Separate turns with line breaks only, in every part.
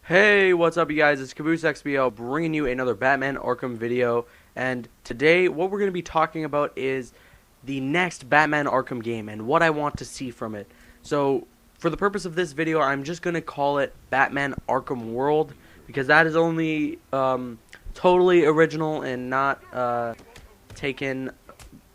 Hey, what's up you guys? It's Caboose XBL bringing you another Batman Arkham video, and today what we're going to be talking about is the next Batman Arkham game and what I want to see from it. So, for the purpose of this video, I'm just going to call it Batman Arkham World, because that is only totally original and not taken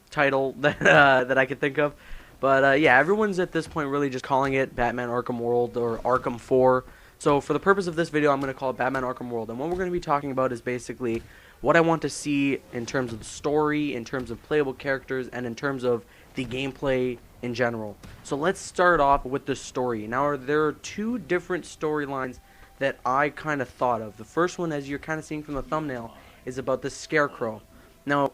title that I could think of. But yeah, everyone's at this point really just calling it Batman Arkham World or Arkham 4. So for the purpose of this video, I'm going to call it Batman Arkham World. And what we're going to be talking about is basically what I want to see in terms of the story, in terms of playable characters, and in terms of the gameplay in general. So let's start off with the story. Now, there are two different storylines that I kind of thought of. The first one, as you're kind of seeing from the thumbnail, is about the Scarecrow. Now,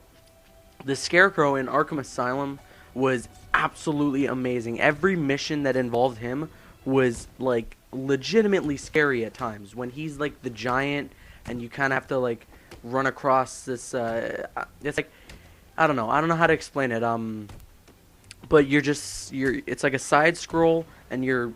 the Scarecrow in Arkham Asylum was absolutely amazing. Every mission that involved him was like legitimately scary at times. When he's like the giant and you kind of have to like run across this it's like I don't know how to explain it, but it's like a side scroll and you're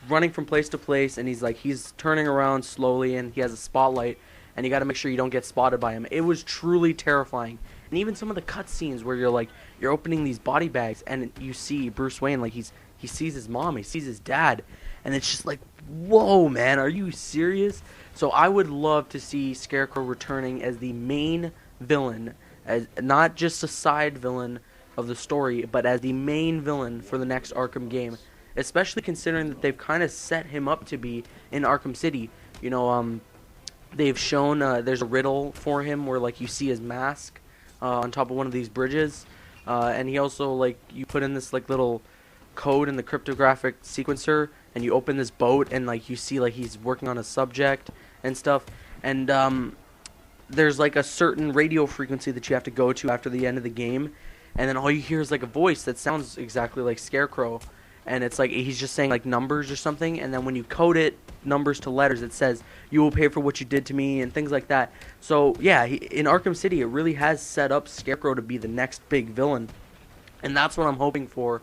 running from place to place, and he's turning around slowly and he has a spotlight and you got to make sure you don't get spotted by him. It was truly terrifying. And even some of the cutscenes where you're opening these body bags and you see Bruce Wayne, like he sees his mom, he sees his dad, and it's just like, whoa, man, are you serious? So I would love to see Scarecrow returning as the main villain, as not just a side villain of the story, but as the main villain for the next Arkham game, especially considering that they've kind of set him up to be in Arkham City. You know, they've shown there's a riddle for him where like you see his mask on top of one of these bridges, and he also, like, you put in this like little code in the cryptographic sequencer and you open this boat and like you see like he's working on a subject and stuff, and there's like a certain radio frequency that you have to go to after the end of the game, and then all you hear is like a voice that sounds exactly like Scarecrow, and it's like he's just saying like numbers or something, and then when you code it numbers to letters, it says you will pay for what you did to me and things like that. So yeah, in Arkham City it really has set up Scarecrow to be the next big villain, and that's what I'm hoping for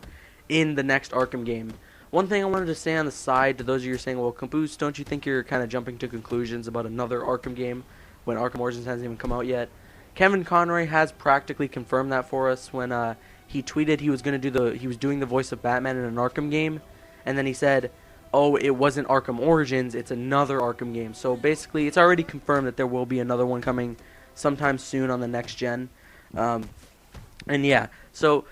in the next Arkham game. One thing I wanted to say on the side to those of you who are saying, well, Caboose, don't you think you're kind of jumping to conclusions about another Arkham game when Arkham Origins hasn't even come out yet? Kevin Conroy has practically confirmed that for us when he tweeted he was doing the voice of Batman in an Arkham game, and then he said, oh, it wasn't Arkham Origins, it's another Arkham game. So basically it's already confirmed that there will be another one coming sometime soon on the next gen. And yeah, so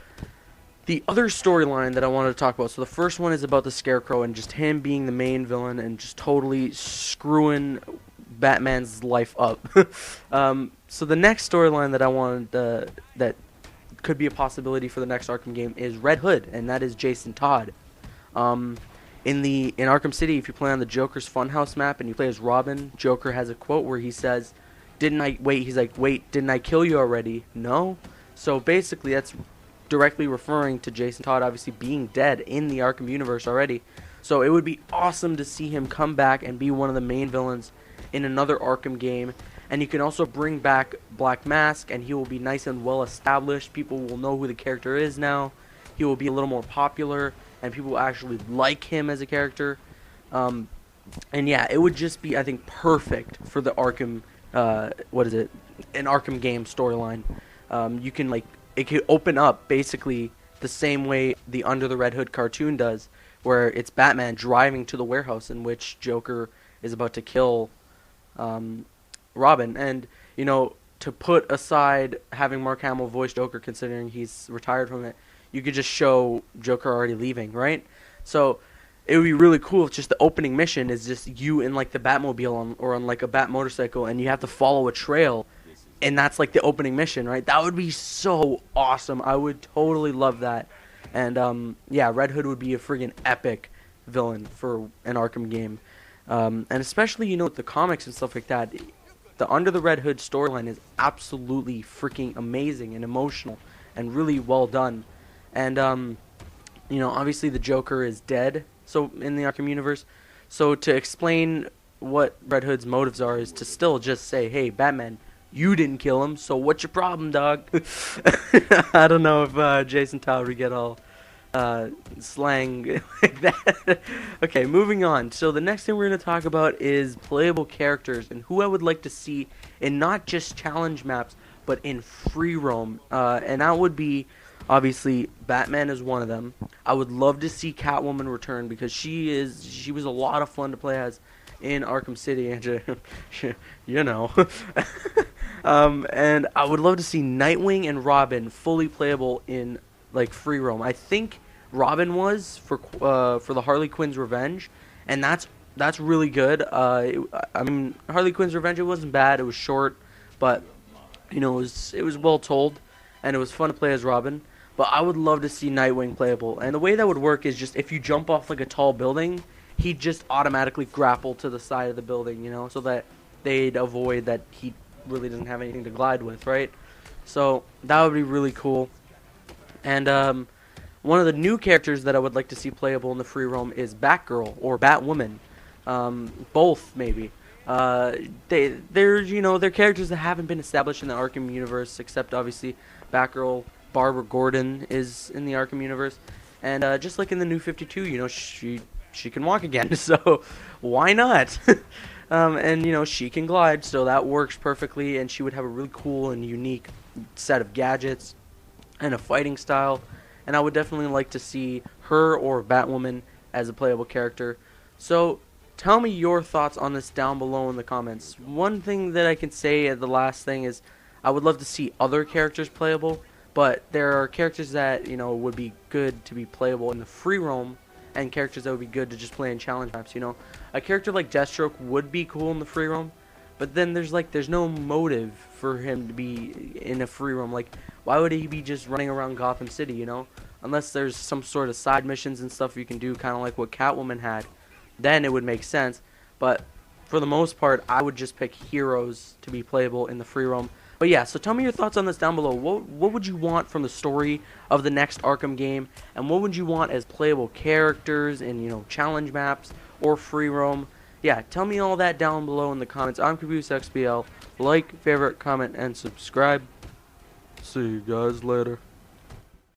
the other storyline that I wanted to talk about, so the first one is about the Scarecrow and just him being the main villain and just totally screwing Batman's life up. So the next storyline that I wanted, that could be a possibility for the next Arkham game, is Red Hood, and that is Jason Todd. In Arkham City, if you play on the Joker's Funhouse map and you play as Robin, Joker has a quote where he says, he's like, wait, didn't I kill you already? No? So basically that's directly referring to Jason Todd obviously being dead in the Arkham universe already. So it would be awesome to see him come back and be one of the main villains in another Arkham game. And you can also bring back Black Mask, and he will be nice and well established. People will know who the character is now. He will be a little more popular, and people will actually like him as a character. And yeah, it would just be, I think, perfect for the Arkham, an Arkham game storyline. You can, like, it could open up basically the same way the Under the Red Hood cartoon does, where it's Batman driving to the warehouse in which Joker is about to kill Robin. And, you know, to put aside having Mark Hamill voice Joker, considering he's retired from it, you could just show Joker already leaving, right? So it would be really cool if just the opening mission is just you in like the Batmobile or on like a Bat motorcycle, and you have to follow a trail, and that's like the opening mission, right? That would be so awesome. I would totally love that. And yeah, Red Hood would be a friggin' epic villain for an Arkham game. And especially, you know, with the comics and stuff like that, the Under the Red Hood storyline is absolutely freaking amazing and emotional and really well done. And you know, obviously the Joker is dead, so in the Arkham universe. So to explain what Red Hood's motives are is to still just say, hey, Batman, you didn't kill him, so what's your problem, dog? I don't know if Jason Todd would get all slang like that. Okay, moving on. So the next thing we're going to talk about is playable characters and who I would like to see in not just challenge maps, but in free roam. And that would be, obviously, Batman is one of them. I would love to see Catwoman return because she was a lot of fun to play as in Arkham City, and you know. And I would love to see Nightwing and Robin fully playable in like free roam. I think Robin was for the Harley Quinn's Revenge, and that's really good. I mean, Harley Quinn's Revenge, it wasn't bad. It was short, but you know, it was well told, and it was fun to play as Robin. But I would love to see Nightwing playable, and the way that would work is just if you jump off like a tall building, he'd just automatically grapple to the side of the building, you know, so that they'd avoid that he really doesn't have anything to glide with, right? So that would be really cool. And one of the new characters that I would like to see playable in the free roam is Batgirl or Batwoman. Both maybe. They're characters that haven't been established in the Arkham universe, except obviously Batgirl. Barbara Gordon is in the Arkham universe, and just like in the New 52, you know, she can walk again, so why not? And you know, she can glide, so that works perfectly, and she would have a really cool and unique set of gadgets and a fighting style, and I would definitely like to see her or Batwoman as a playable character. So tell me your thoughts on this down below in the comments. One thing that I can say at the last thing is I would love to see other characters playable, but there are characters that, you know, would be good to be playable in the free roam, and characters that would be good to just play in challenge maps, you know. A character like Deathstroke would be cool in the free roam, but then there's no motive for him to be in a free roam. Like, why would he be just running around Gotham City, you know? Unless there's some sort of side missions and stuff you can do, kind of like what Catwoman had. Then it would make sense. But for the most part, I would just pick heroes to be playable in the free roam. But yeah, so tell me your thoughts on this down below. What would you want from the story of the next Arkham game, and what would you want as playable characters in, you know, challenge maps or free roam? Yeah, tell me all that down below in the comments. I'm CaboosXBL. Like, favorite, comment, and subscribe. See you guys later.